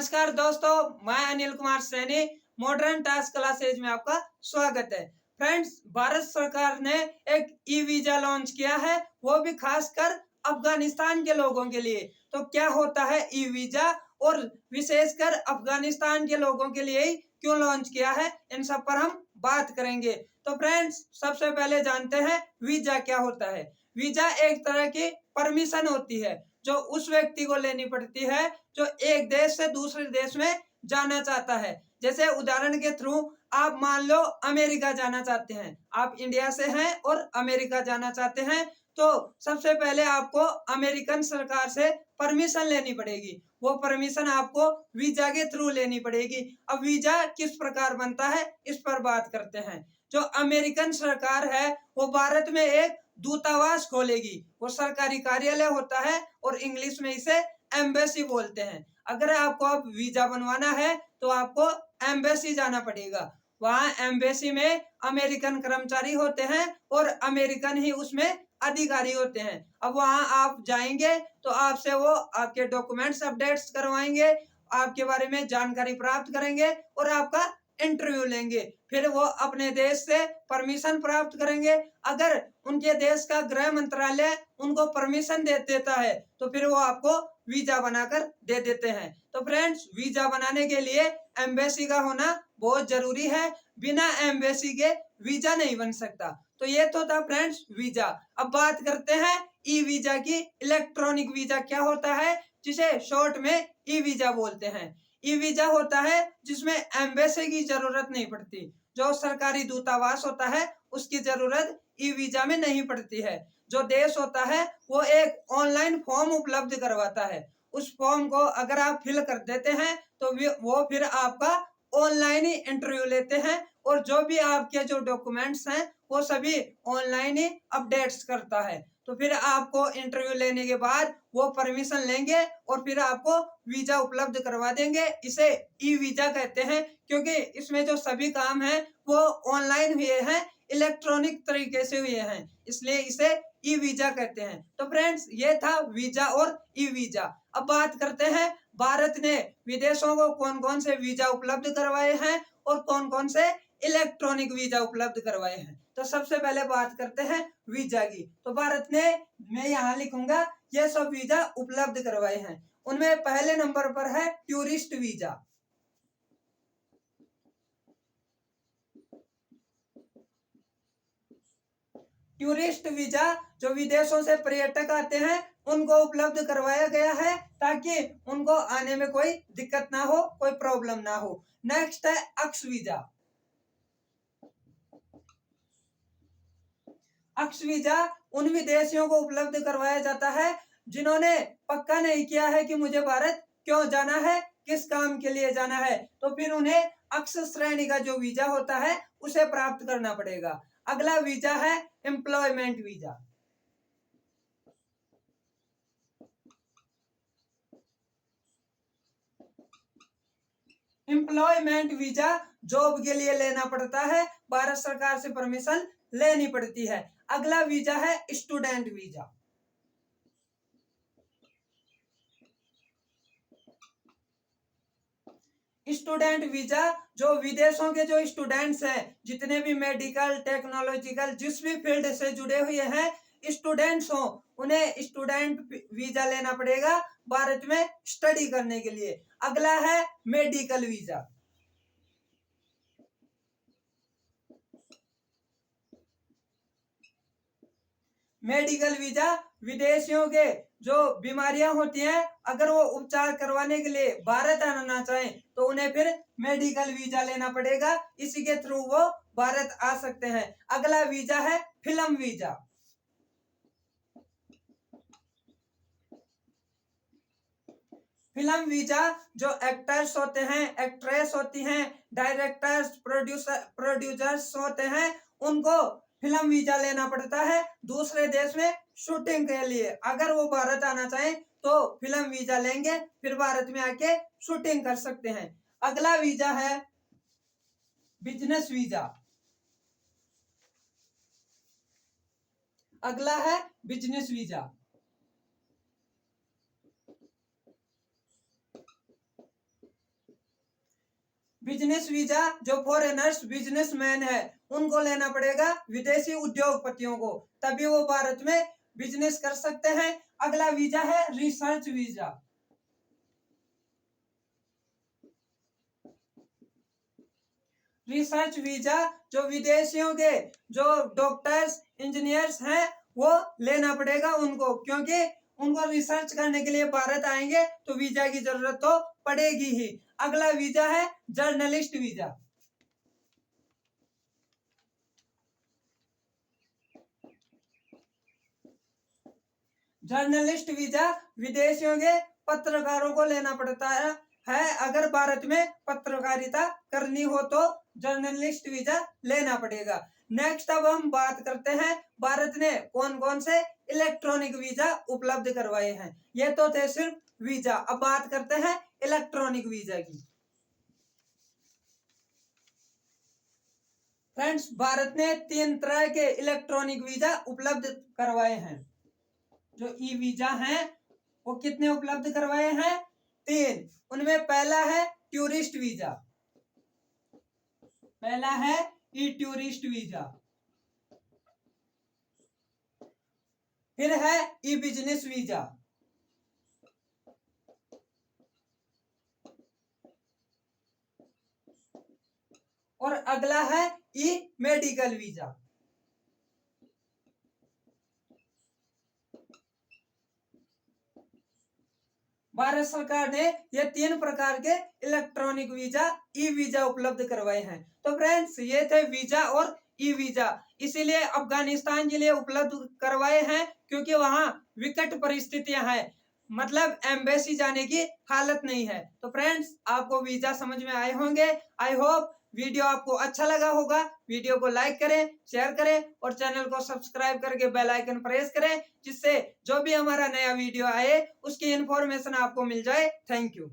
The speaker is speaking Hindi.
नमस्कार दोस्तों, मैं Anil Kumar Saini modern task classes में आपका स्वागत है। फ्रेंड्स, भारत सरकार ने एक ई वीजा लॉन्च किया है, वो भी खासकर अफगानिस्तान के लोगों के लिए। तो क्या होता है ई वीजा और विशेषकर अफगानिस्तान के लोगों के लिए ही क्यों लॉन्च किया है, इन सब पर हम बात करेंगे। तो फ्रेंड्स, सबसे पहले जानते हैं वीजा क्या होता है। वीजा एक तरह की परमिशन होती है जो उस व्यक्ति को लेनी पड़ती है जो एक देश से दूसरे देश में जाना चाहता है। जैसे उदाहरण के थ्रू आप मान लो अमेरिका जाना चाहते हैं, आप इंडिया से हैं और अमेरिका जाना चाहते हैं, तो सबसे पहले आपको अमेरिकन सरकार से परमिशन लेनी पड़ेगी। वो परमिशन आपको वीजा के थ्रू लेनी पड़ेगी। अब वीजा किस प्रकार बनता है, इस पर बात करते हैं। जो अमेरिकन सरकार है वो भारत में एक दूतावास खोलेगी। वो सरकारी कार्यालय होता है और इंग्लिश में इसे एम्बेसी बोलते हैं। अगर आपको अब वीजा बनवाना है तो आपको एम्बेसी जाना पड़ेगा। वहां एम्बेसी में अमेरिकन कर्मचारी होते हैं और अमेरिकन ही उसमें अधिकारी होते हैं। अब वहां आप जाएंगे तो आपसे वो आपके डॉक्यूमेंट्स अपडेट्स करवाएंगे, आपके बारे में जानकारी प्राप्त करेंगे और आपका इंटरव्यू लेंगे। फिर वो अपने देश से परमिशन प्राप्त करेंगे। अगर उनके देश का गृह मंत्रालय उनको परमिशन दे देता है तो फिर वो आपको वीजा बनाकर दे देते हैं। तो फ्रेंड्स, वीजा बनाने के लिए एम्बेसी का होना बहुत जरूरी है। बिना एम्बेसी के वीजा नहीं बन सकता। तो ये तो था फ्रेंड्स वीजा। अब बात करते हैं ई वीजा की। इलेक्ट्रॉनिक वीजा क्या होता है, जिसे शॉर्ट में ई वीजा बोलते हैं। ई वीजा होता है जिसमें एम्बेसी की जरूरत नहीं पड़ती। जो सरकारी दूतावास होता है उसकी जरूरत ई वीजा में नहीं पड़ती है। जो देश होता है वो एक ऑनलाइन फॉर्म उपलब्ध करवाता है। उस फॉर्म को अगर आप फिल कर देते हैं तो वो फिर आपका ऑनलाइन ही इंटरव्यू लेते हैं और जो भी आपके जो डॉक्यूमेंट्स हैं वो सभी ऑनलाइन ही अपडेट्स करता है। तो फिर आपको इंटरव्यू लेने के बाद वो परमिशन लेंगे और फिर आपको वीजा उपलब्ध करवा देंगे। इसे ई वीजा कहते हैं क्योंकि इसमें जो सभी काम हैं वो ऑनलाइन हुए हैं, इलेक्ट्रॉनिक तरीके से हुए हैं, इसलिए इसे ई वीजा कहते हैं। तो फ्रेंड्स, ये था वीजा और ई वीजा। अब बात करते हैं भारत ने विदेशों को कौन कौन से वीजा उपलब्ध करवाए हैं और कौन कौन से इलेक्ट्रॉनिक वीजा उपलब्ध करवाए हैं। तो सबसे पहले बात करते हैं वीजा की। तो भारत ने, मैं यहाँ लिखूंगा, ये सब वीजा उपलब्ध करवाए हैं। उनमें पहले नंबर पर है टूरिस्ट वीजा। टूरिस्ट वीजा जो विदेशों से पर्यटक आते हैं उनको उपलब्ध करवाया गया है ताकि उनको आने में कोई दिक्कत ना हो, कोई प्रॉब्लम ना हो। नेक्स्ट है अक्स वीजा। अक्स वीजा उन विदेशियों को उपलब्ध करवाया जाता है जिन्होंने पक्का नहीं किया है कि मुझे भारत क्यों जाना है, किस काम के लिए जाना है, तो फिर उन्हें अक्स श्रेणी का जो वीजा होता है उसे प्राप्त करना पड़ेगा। अगला वीजा है employment visa. Employment visa job के लिए लेना पड़ता है, भारत सरकार से परमिशन लेनी पड़ती है। अगला वीजा है स्टूडेंट वीजा। स्टूडेंट वीजा जो विदेशों के जो स्टूडेंट्स हैं, जितने भी मेडिकल, टेक्नोलॉजिकल, जिस भी फील्ड से जुड़े हुए हैं स्टूडेंट्स हो, उन्हें स्टूडेंट वीजा लेना पड़ेगा भारत में स्टडी करने के लिए। अगला है मेडिकल वीजा। मेडिकल वीजा विदेशियों के जो बीमारियां होती हैं, अगर वो उपचार करवाने के लिए भारत आना चाहें तो उन्हें फिर मेडिकल वीजा लेना पड़ेगा। इसी के थ्रू वो भारत आ सकते हैं। अगला वीजा है फिल्म वीजा। फिल्म वीजा जो एक्टर्स होते हैं, एक्ट्रेस होती हैं, डायरेक्टर्स, प्रोड्यूसर्स होते हैं, उनको फिल्म वीजा लेना पड़ता है दूसरे देश में शूटिंग के लिए। अगर वो भारत आना चाहें तो फिल्म वीजा लेंगे, फिर भारत में आके शूटिंग कर सकते हैं। अगला वीजा है बिजनेस वीजा। अगला है बिजनेस वीजा। बिजनेस वीजा जो फॉरेनर्स बिजनेसमैन है उनको लेना पड़ेगा, विदेशी उद्योगपतियों को, तभी वो भारत में बिजनेस कर सकते हैं। अगला वीजा है रिसर्च वीजा। रिसर्च वीजा जो विदेशियों के जो डॉक्टर्स इंजीनियर्स हैं वो लेना पड़ेगा उनको, क्योंकि उनको रिसर्च करने के लिए भारत आएंगे तो वीजा की जरूरत तो पड़ेगी ही। अगला वीजा है जर्नलिस्ट वीजा। जर्नलिस्ट वीजा विदेशियों के पत्रकारों को लेना पड़ता है। अगर भारत में पत्रकारिता करनी हो तो जर्नलिस्ट वीजा लेना पड़ेगा। नेक्स्ट अब हम बात करते हैं भारत ने कौन कौन से इलेक्ट्रॉनिक वीजा उपलब्ध करवाए हैं। ये तो थे सिर्फ वीजा, अब बात करते हैं इलेक्ट्रॉनिक वीजा की। फ्रेंड्स, भारत ने 3 तरह के इलेक्ट्रॉनिक वीजा उपलब्ध करवाए हैं। जो ई वीजा हैं वो कितने उपलब्ध करवाए हैं? 3। उनमें पहला है टूरिस्ट वीजा, पहला है ई टूरिस्ट वीजा, फिर है ई बिजनेस वीजा, और अगला है ई मेडिकल वीजा। भारत सरकार ने ये 3 प्रकार के इलेक्ट्रॉनिक वीजा, ई वीजा उपलब्ध करवाए हैं। तो फ्रेंड्स, ये थे वीजा और ई वीजा, इसीलिए अफगानिस्तान के लिए उपलब्ध करवाए हैं क्योंकि वहां विकट परिस्थितियां हैं, मतलब एम्बेसी जाने की हालत नहीं है। तो फ्रेंड्स, आपको वीजा समझ में आए होंगे। आई होप वीडियो आपको अच्छा लगा होगा। वीडियो को लाइक करें, शेयर करें और चैनल को सब्सक्राइब करके बेल आइकन प्रेस करें, जिससे जो भी हमारा नया वीडियो आए उसकी इंफॉर्मेशन आपको मिल जाए। Thank you.